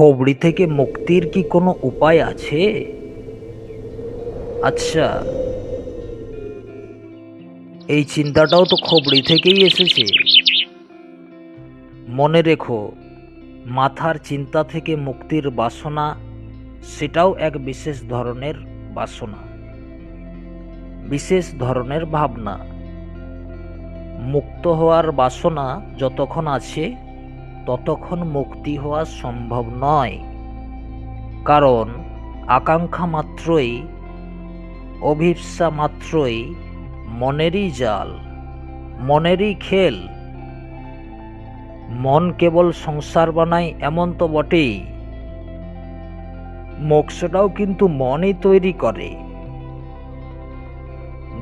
খবরি থেকে মুক্তির কি কোনো উপায় আছে? আচ্ছা, এই চিন্তাটাও তো খবরি থেকেই এসেছে। মনে রেখো, মাথার চিন্তা থেকে মুক্তির বাসনা, সেটাও এক বিশেষ ধরনের বাসনা, বিশেষ ধরনের ভাবনা। মুক্ত হওয়ার বাসনা যতক্ষণ আছে ততক্ষণ মুক্তি হওয়া সম্ভব নয়। কারণ আকাঙ্ক্ষা মাত্রই, অভিপ্সা মাত্রই মনেরই জাল, মনেরই খেল। মন কেবল সংসার বানায় এমন তো বটেই, মোক্ষটাও কিন্তু মনই তৈরি করে।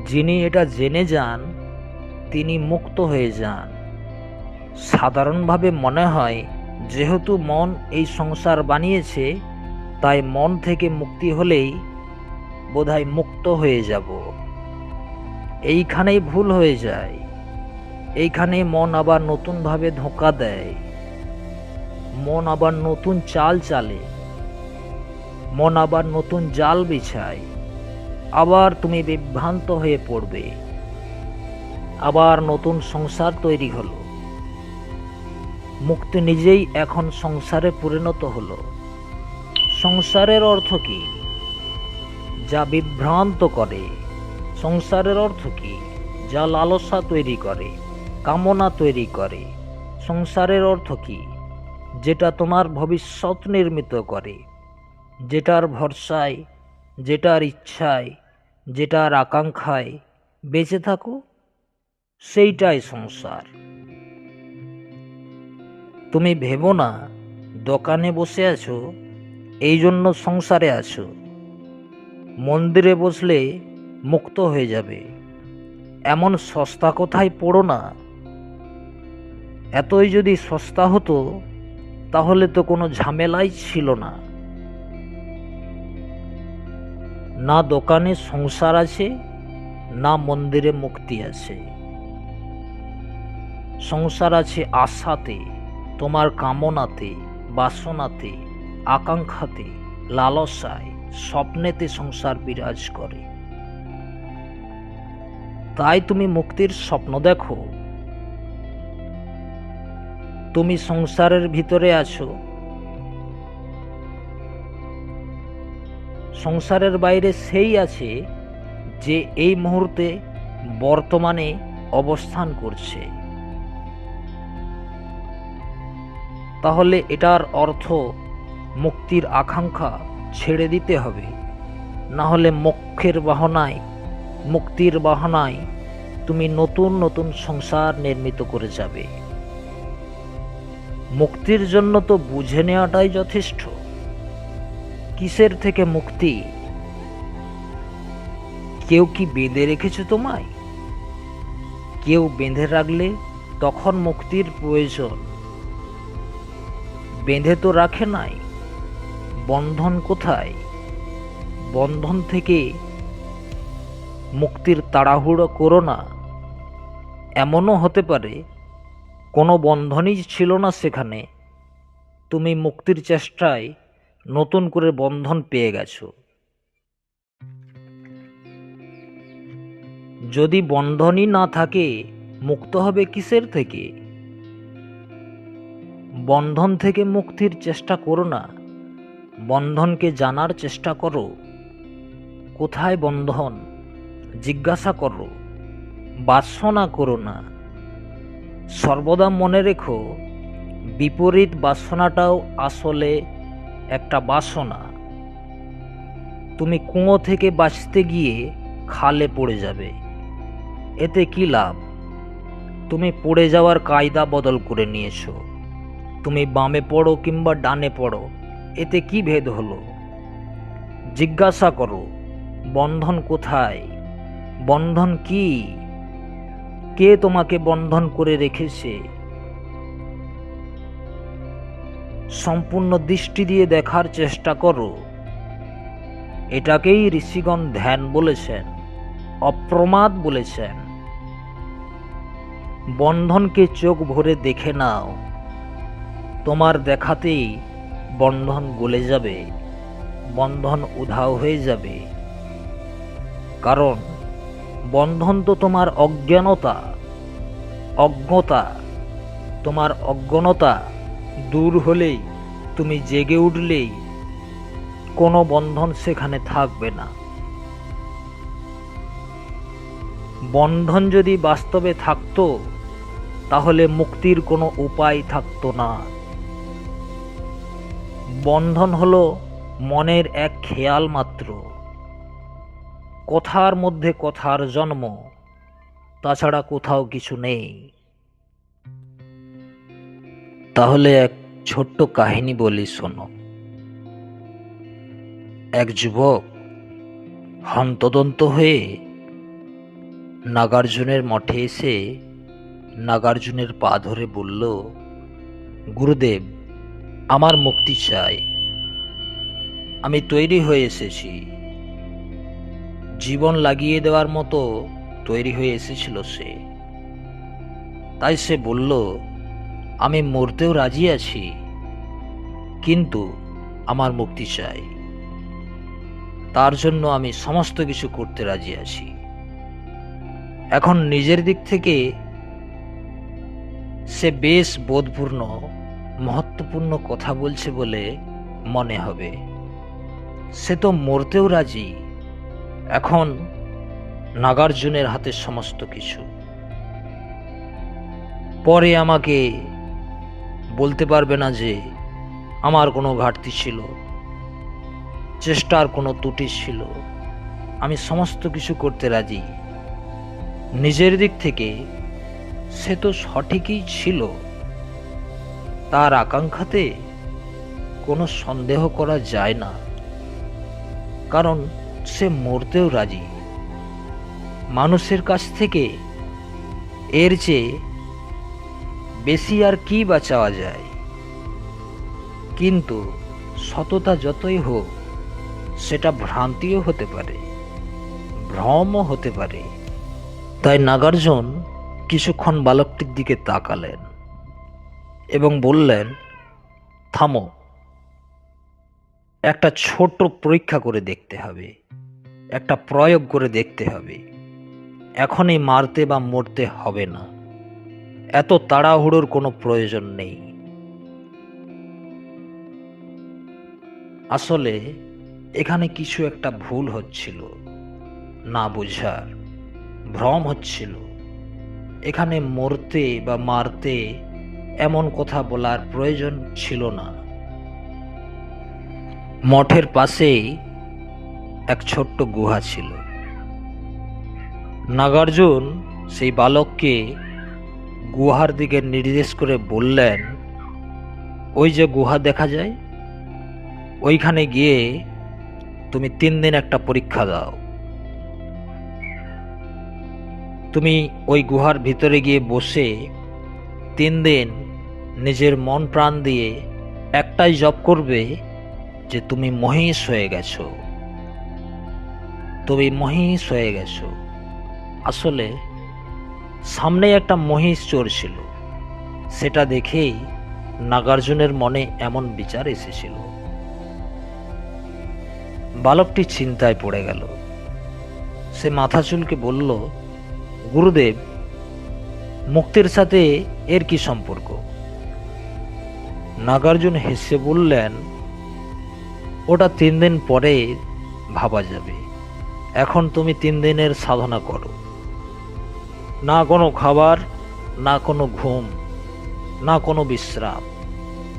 যিনি এটা জেনে যান তিনি মুক্ত হয়ে যান। সাধারণভাবে মনে হয় যেহেতু মন এই সংসার বানিয়েছে, তাই মন থেকে মুক্তি হলেই বোধহয় মুক্ত হয়ে যাব। এইখানেই ভুল হয়ে যায়। এইখানেই মন আবার নতুনভাবে ধোঁকা দেয়, মন আবার নতুন চাল চালে, মন আবার নতুন জাল বিছায়। আবার তুমি বিভ্রান্ত হয়ে পড়বে, আবার নতুন সংসার তৈরি হলো। মুক্তি নিজেই এখন সংসারে পরিণত হলো। সংসারের অর্থ কি? যা বিভ্রান্ত করে। সংসারের অর্থ কি? যা লালসা তৈরি করে, কামনা তৈরি করে। সংসারের অর্থ কি? যেটা তোমার ভবিষ্যৎ নির্মিত করে, যেটার ভরসায়, যেটার ইচ্ছায়, যেটার আকাঙ্ক্ষায় বেঁচে থাকো, সেইটাই সংসার। তুমি ভেবো না দোকানে বসে আছো এই জন্য সংসারে আছো। মন্দিরে বসলে মুক্ত হয়ে যাবে, এমন সস্তা কথায় পড়ো না। এতই যদি সস্তা হতো তাহলে তো কোনো ঝামেলাই ছিল না। না দোকানে সংসার আছে, না মন্দিরে মুক্তি আছে। সংসার আছে আশাতে, তোমার কামনাতে, বাসনাতে, আকাঙ্ক্ষাতে, লালসায়, স্বপ্নেতে সংসার বিরাজ করে। তাই তুমি মুক্তির স্বপ্ন দেখো। তুমি সংসারের ভিতরে আছো, সংসারের বাইরে সেই আছে যে এই মুহূর্তে বর্তমানে অবস্থান করছে। তাহলে এটার অর্থ মুক্তির আকাঙ্ক্ষা ছেড়ে দিতে হবে, না হলে মোক্ষের বাহনায়, মুক্তির বাহনায় তুমি নতুন নতুন সংসার নির্মিত করে যাবে। মুক্তির জন্য তো বুঝে নেওয়াটাই যথেষ্ট। কিসের থেকে মুক্তি? কেউ কি বেঁধে রেখেছে তোমায়? কেউ বেঁধে রাখলে তখন মুক্তির প্রয়োজন। বেঁধে তো রাখে নাই। বন্ধন কোথায়? বন্ধন থেকে মুক্তির তাড়াহুড়ো করো না। এমনও হতে পারে কোনো বন্ধনই ছিল না সেখানে, তুমি মুক্তির চেষ্টায় নতুন করে বন্ধন পেয়ে গেছো। যদি বন্ধনই না থাকে মুক্ত হবে কিসের থেকে? বন্ধন থেকে মুক্তির চেষ্টা করো না, বন্ধনকে জানার চেষ্টা করো। কোথায় বন্ধন জিজ্ঞাসা করো, বাসনা করো না। সর্বদা মনে রেখো, বিপরীত বাসনাটাও আসলে একটা বাসনা। তুমি কুয়ো থেকে বাঁচতে গিয়ে খালে পড়ে যাবে, এতে কি লাভ? তুমি পড়ে যাওয়ার কায়দা বদল করে নিয়েছো। তুমি বামে পড়ো কিংবা ডানে পড়ো, এতে কি ভেদ হলো? জিজ্ঞাসা করো, বন্ধন কোথায়? বন্ধন কি? কে তোমাকে বন্ধন করে রেখেছে? সম্পূর্ণ দৃষ্টি দিয়ে দেখার চেষ্টা করো। এটাকেই ঋষিগণ ধ্যান বলেছেন, অপ্রমাদ বলেছেন। বন্ধনকে চোখ ভরে দেখে নাও। তোমার দেখাতেই বন্ধন গলে যাবে, বন্ধন উধাও হয়ে যাবে। কারণ বন্ধন তো তোমার অজ্ঞতা, তোমার অজ্ঞতা দূর হলেই, তুমি জেগে উঠলেই কোনো বন্ধন সেখানে থাকবে না। বন্ধন যদি বাস্তবে থাকতো তাহলে মুক্তির কোনো উপায় থাকতো না। বন্ধন হলো মনের এক খেয়াল মাত্র, কথার মধ্যে কথার জন্ম, তাছাড়া কোথাও কিছু নেই। তাহলে এক ছোট্ট কাহিনী বলি, শোনো। এক যুবক হন্তদন্ত হয়ে নাগার্জুনের মঠে এসে নাগার্জুনের পা ধরে বলল, গুরুদেব, আমার মুক্তি চাই, আমি তৈরি হয়ে এসেছি। জীবন লাগিয়ে দেওয়ার মতো তৈরি হয়ে এসেছিল সে। তাই সে বলল, আমি মরতেও রাজি আছি, কিন্তু আমার মুক্তি চাই। তার জন্য আমি সমস্ত কিছু করতে রাজি আছি। এখন নিজের দিক থেকে সে বেশ বোধপূর্ণ, মহত্বপূর্ণ কথা বলছে বলে মনে হবে। সে তো মরতেও রাজি। এখন নাগার্জুনের হাতে সমস্ত কিছু। পরে আমাকে বলতে পারবে না যে আমার কোনো ঘাটতি ছিল, চেষ্টার কোনো ত্রুটি ছিল। আমি সমস্ত কিছু করতে রাজি। নিজের দিক থেকে সে তো সঠিকই ছিল, তার আকাঙ্ক্ষাতে কোনো সন্দেহ করা যায় না। কারণ সে মরতেও রাজি। মানুষের কাছ থেকে এর চেয়ে বেশি আর কি বা চাওয়া যায়? কিন্তু সততা যতই হোক, সেটা ভ্রান্তিও হতে পারে, ভ্রমও হতে পারে। তাই নাগার্জুন কিছুক্ষণ বালকটির দিকে তাকালেন এবং বললেন, থামো, একটা ছোট পরীক্ষা করে দেখতে হবে, একটা প্রয়োগ করে দেখতে হবে। এখনই মারতে বা মরতে হবে না, এত তাড়াহুড়োর কোনো প্রয়োজন নেই। আসলে এখানে কিছু একটা ভুল হচ্ছিল, না বোঝার, ভ্রম হচ্ছিল। এখানে মরতে বা মারতে এমন কথা বলার প্রয়োজন ছিল না। মঠের পাশেই এক ছোট্ট গুহা ছিল। নাগার্জুন সেই বালককে গুহার দিকে নির্দেশ করে বললেন, ওই যে গুহা দেখা যায়, ওইখানে গিয়ে তুমি 3 দিন একটা পরীক্ষা দাও। তুমি ওই গুহার ভিতরে গিয়ে বসে 3 দিন নিজের মন প্রাণ দিয়ে একটাই জপ করবে যে তুমি মহিষ হয়ে গেছো, তুমি মহিষ হয়ে গেছো। আসলে সামনে একটা মহিষ চড়ছিল, সেটা দেখেই নাগার্জুনের মনে এমন বিচার এসেছিল। বালকটি চিন্তায় পড়ে গেল। সে মাথা চুলকে বলল, গুরুদেব, মুক্তির সাথে এর কি সম্পর্ক? নাগার্জুন হেসে বললেন, ওটা 3 দিন পরে ভাবা যাবে। এখন তুমি 3 দিনের সাধনা করো, না কোনো খাবার, না কোনো ঘুম, না কোনো বিশ্রাম।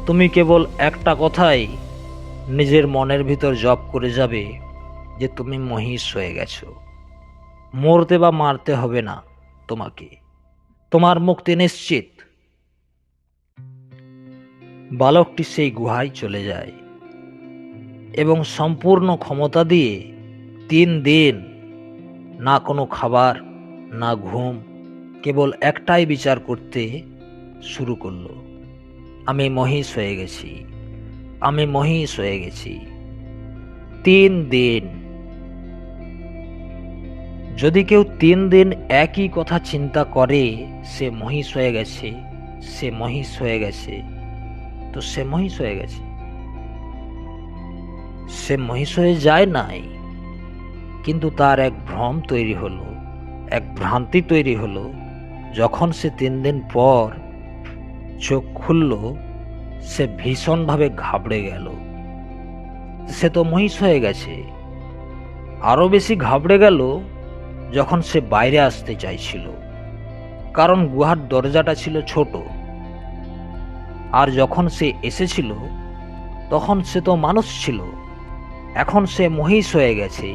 তুমি কেবল একটা কথাই নিজের মনের ভিতর জপ করে যাবে যে তুমি মহিষ হয়ে গেছো। মরতে বা মারতে হবে না তোমাকে, তোমার মুক্তি নিশ্চিত। বালকটি সেই গুহায় চলে যায় এবং সম্পূর্ণ ক্ষমতা দিয়ে 3 দিন না কোনো খাবার, না ঘুম, কেবল একটাই বিচার করতে শুরু করলো, আমি মহিষ হয়ে গেছি, আমি মহিষ হয়ে গেছি। 3 দিন। যদি কেউ 3 দিন একই কথা চিন্তা করে, সে মহিষ হয়ে গেছে, সে মহিষ হয়ে গেছে, তো সে মহিষ হয়ে গেছে। সে মহিষ হয়ে যায় নাই, কিন্তু তার এক ভ্রম তৈরি হলো, এক ভ্রান্তি তৈরি হলো। যখন সে 3 দিন পর চোখ খুলল, সে ভীষণভাবে ঘাবড়ে গেল। সে তো মহিষ হয়ে গেছে। আরো বেশি ঘাবড়ে গেল যখন সে বাইরে আসতে চাইছিল, কারণ গুহার দরজাটা ছিল ছোট। আর যখন সে এসেছিল তখন সে তো মানুষ ছিল, এখন সে মহিষ হয়ে গেছে।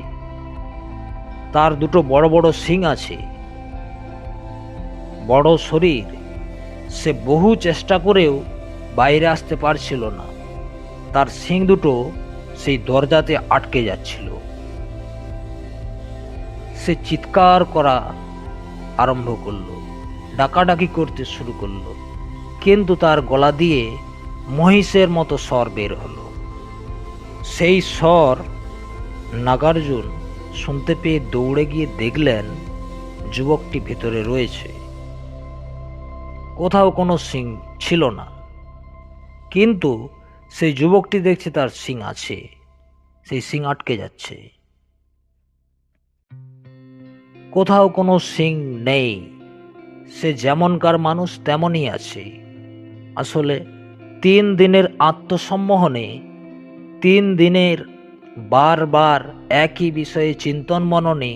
তার দুটো বড় বড় শিং আছে, বড় শরীর। সে বহু চেষ্টা করেও বাইরে আসতে পারছিল না। তার শিং দুটো সেই দরজাতে আটকে যাচ্ছিল। সে চিৎকার করা আরম্ভ করলো, ডাকাডাকি করতে শুরু করলো, কিন্তু তার গলা দিয়ে মহিষের মতো স্বর বের হলো। সেই স্বর নাগার্জুন শুনতে পেয়ে দৌড়ে গিয়ে দেখলেন যুবকটি ভেতরে রয়েছে। কোথাও কোনো শিং ছিল না, কিন্তু সেই যুবকটি দেখছে তার শিং আছে, সেই শিং আটকে যাচ্ছে। কোথাও কোনো শিং নেই, সে যেমনকার মানুষ তেমনই আছে। আসলে 3 দিনের আত্মসম্মোহনে, 3 দিনের বারবার একই বিষয়ে চিন্তন মননে,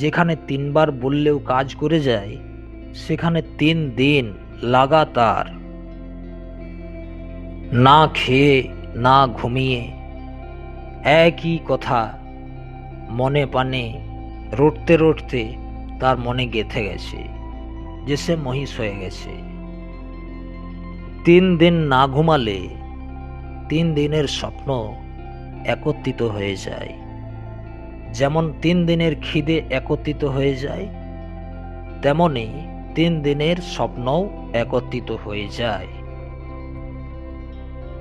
যেখানে 3 বার বললেও কাজ করে যায়, সেখানে 3 দিন লাগাতার না খেয়ে না ঘুমিয়ে একই কথা মনে প্রাণে রটতে রটতে তার মনে গেঁথে গেছে যে সে মহিষ হয়ে গেছে। 3 দিন না ঘুমালে 3 দিনের স্বপ্ন একত্রিত হয়ে যায়। যেমন 3 দিনের খিদে একত্রিত হয়ে যায়, তেমনি 3 দিনের স্বপ্নও একত্রিত হয়ে যায়।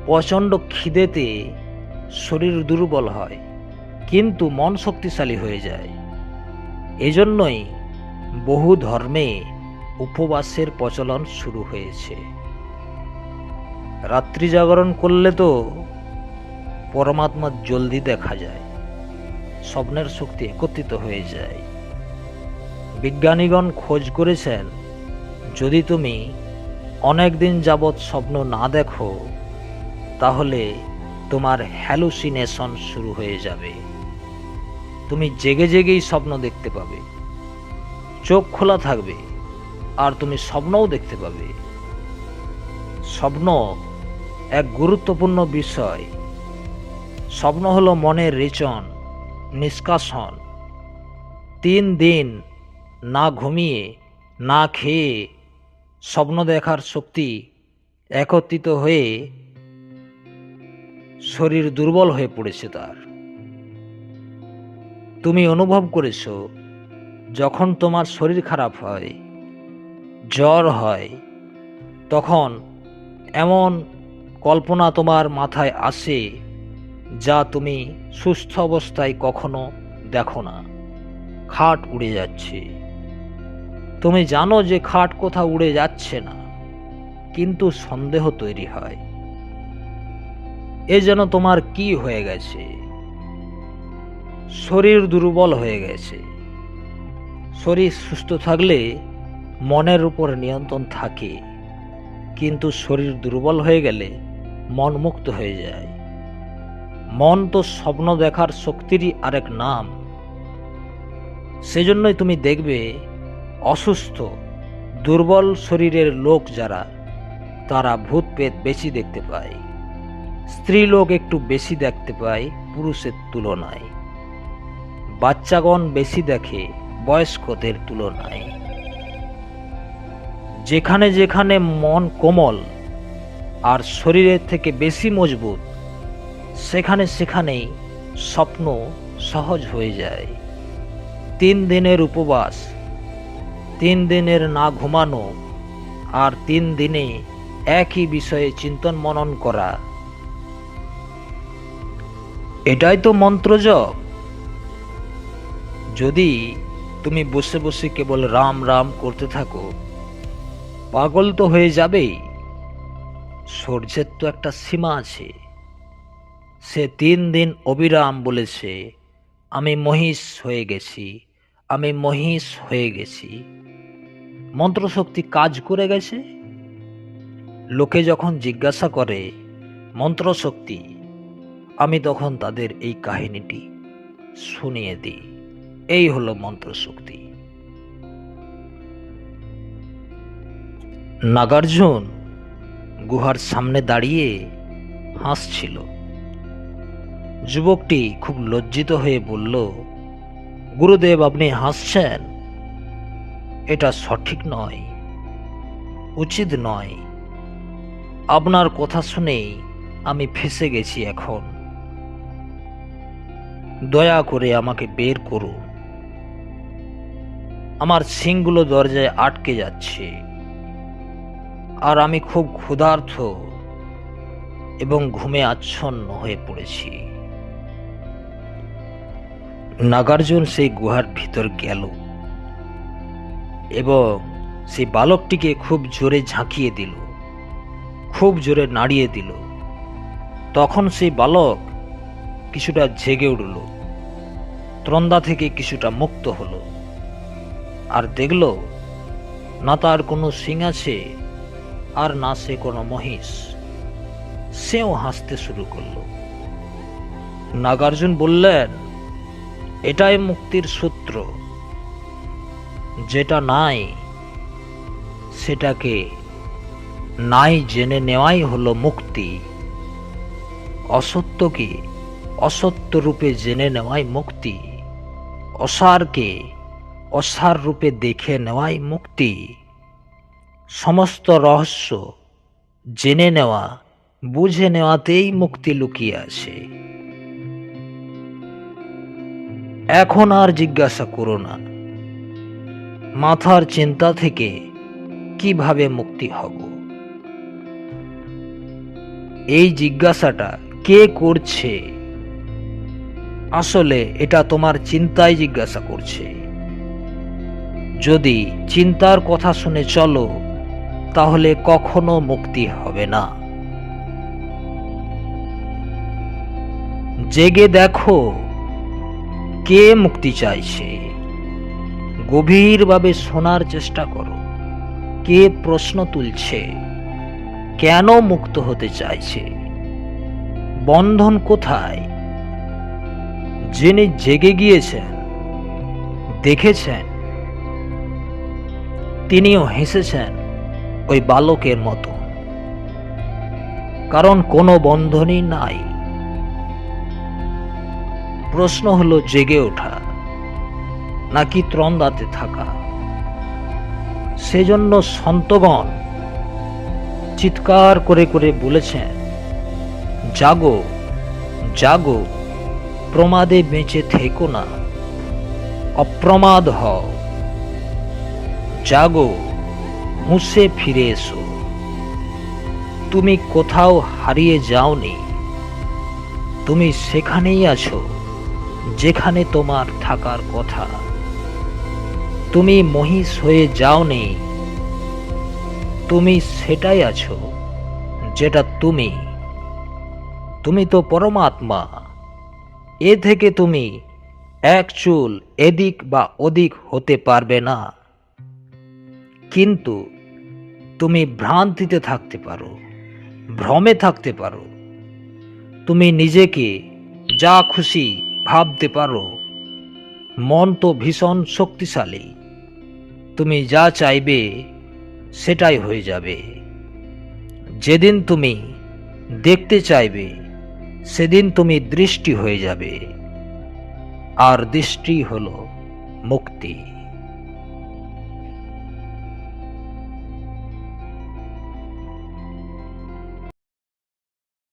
প্রচণ্ড খিদেতে শরীর দুর্বল হয়, কিন্তু মন শক্তিশালী হয়ে যায়। এজন্যই বহু ধর্মে উপবাসের প্রচলন শুরু হয়েছে। রাত্রি জাগরণ করলে তো পরমাত্মা জলদি দেখা যায়, স্বপ্নের শক্তি একত্রিত হয়ে যায়। বিজ্ঞানীগণ খোঁজ করেছেন, যদি তুমি অনেক দিন যাবৎ স্বপ্ন না দেখো, তাহলে তোমার হ্যালুসিনেশন শুরু হয়ে যাবে। তুমি জেগে জেগেই স্বপ্ন দেখতে পাবে, চোখ খোলা থাকবে, আর তুমি স্বপ্নও দেখতে পাবে। স্বপ্ন এক গুরুত্বপূর্ণ বিষয়। স্বপ্ন হলো মনের রেচন, নিষ্কাশন। 3 দিন না ঘুমিয়ে না খেয়ে স্বপ্ন দেখার শক্তি একত্রিত হয়ে শরীর দুর্বল হয়ে পড়েছে তার। তুমি অনুভব করেছো, যখন তোমার শরীর খারাপ হয়, জ্বর হয়, তখন এমন কল্পনা তোমার মাথায় আসে যা তুমি সুস্থ অবস্থায় কখনো দেখো না। খাট উড়ে যাচ্ছে, তুমি জানো যে খাট কোথাও উড়ে যাচ্ছে না, কিন্তু সন্দেহ তৈরি হয়, এ যেন তোমার কি হয়ে গেছে। শরীর দুর্বল হয়ে গেছে। শরীর সুস্থ থাকলে মনের উপর নিয়ন্ত্রণ থাকে, কিন্তু শরীর দুর্বল হয়ে গেলে মন মুক্ত হয়ে যায়। মন তো স্বপ্ন দেখার শক্তিরই আরেক নাম। সেজন্যই তুমি দেখবে অসুস্থ দুর্বল শরীরের লোক যারা, তারা ভূত প্রেত বেশি দেখতে পায়। স্ত্রী লোক একটু বেশি দেখতে পায় পুরুষের তুলনায়। বাচ্চাগণ বেশি দেখে বয়স্কদের তুলনায়। যেখানে যেখানে মন কোমল আর শরীরের থেকে বেশি মজবুত, সেখানে সেখানেই স্বপ্ন সহজ হয়ে যায়। 3 দিনের উপবাস, 3 দিনের না ঘুমানো, আর 3 দিনে একই বিষয়ে চিন্তন মনন করা, এটাই তো মন্ত্র জপ। যদি তুমি বসে বসে কেবল রাম রাম করতে থাকো, পাগল তো হয়ে যাবেই। সূর্যের তো একটা সীমা আছে। সে 3 দিন অবিরাম বলেছে, আমি মহিষ হয়ে গেছি, আমি মহিষ হয়ে গেছি। মন্ত্রশক্তি কাজ করে গেছে। লোকে যখন জিজ্ঞাসা করে মন্ত্রশক্তি, আমি তখন তাদের এই কাহিনীটি শুনিয়ে দিই। এই হলো মন্ত্রশক্তি। নাগার্জুন গুহার সামনে দাঁড়িয়ে হাসছিল। যুবকটি খুব লজ্জিত হয়ে বলল, গুরুদেব, আপনি হাসছেন? এটা সঠিক নয়, উচিত নয়। আপনার কথা শুনেই আমি ফেঁসে গেছি। এখন দয়া করে আমাকে বের করুন। আমার শিংগুলো দরজায় আটকে যাচ্ছে, আর আমি খুব ক্ষুধার্ত এবং ঘুমে আচ্ছন্ন হয়ে পড়েছি। নাগার্জুন সেই গুহার ভিতর গেল এবং সেই বালকটিকে খুব জোরে ঝাঁকিয়ে দিল, খুব জোরে নাড়িয়ে দিল। তখন সেই বালক কিছুটা জেগে উঠল, ত্রন্দা থেকে কিছুটা মুক্ত হলো, আর দেখল না তার কোনো শিং আছে, আর না সে কোনো মহিষ। সেও হাসতে শুরু করলো। নাগার্জুন বললেন, এটাই মুক্তির সূত্র। যেটা নাই সেটাকে নাই জেনে নেওয়াই হলো মুক্তি। অসত্যকে অসত্য রূপে জেনে নেওয়াই মুক্তি। অসারকে অসার রূপে দেখে নেওয়াই মুক্তি। সমস্ত রহস্য জেনে নেওয়া, বুঝে নেওয়াতেই মুক্তি লুকিয়ে আছে। এখন আর জিজ্ঞাসা করো না মাথার চিন্তা থেকে কিভাবে মুক্তি হব। এই জিজ্ঞাসাটা কে করছে? আসলে এটা তোমার চিন্তাই জিজ্ঞাসা করছে। যদি চিন্তার কথা শুনে চলো, তাহলে কখনো মুক্তি হবে না। জেগে দেখো কে মুক্তি চাইছে। গভীরভাবে শোনার চেষ্টা করো, কে প্রশ্ন তুলছে, কেন মুক্ত হতে চাইছে, বন্ধন কোথায়। যিনি জেগে গিয়েছেন, দেখেছেন, তিনিও হেসেছেন ওই বালকের মতো, কারণ কোনো বন্ধনই নাই। প্রশ্ন হলো জেগে ওঠা নাকি ত্রন্দাতে থাকা। সেজন্য সন্তগণ চিৎকার করে করে বলেছেন, জাগো জাগো, প্রমাদে বেঁচে থেকো না, অপ্রমাদ হও। জাগো, হুঁশে ফিরে এসো। তুমি কোথাও হারিয়ে যাওনি, তুমি সেখানেই আছো যেখানে তোমার থাকার কথা। তুমি মহিষ হয়ে যাওনি, তুমি সেটাই আছো যেটা তুমি। তুমি তো পরমাত্মা। এ থেকে তুমি এক চুল এদিক বা ওদিক হতে পারবে না, কিন্তু তুমি ভ্রান্তিতে থাকতে পারো, ভ্রমে থাকতে পারো। তুমি নিজেকে যা খুশি ভাবতে পারো। মন তো ভীষণ শক্তিশালী। তুমি যা চাইবে সেটাই হয়ে যাবে। যেদিন তুমি দেখতে চাইবে, সেদিন তুমি দৃষ্টি হয়ে যাবে, আর দৃষ্টি হলো মুক্তি।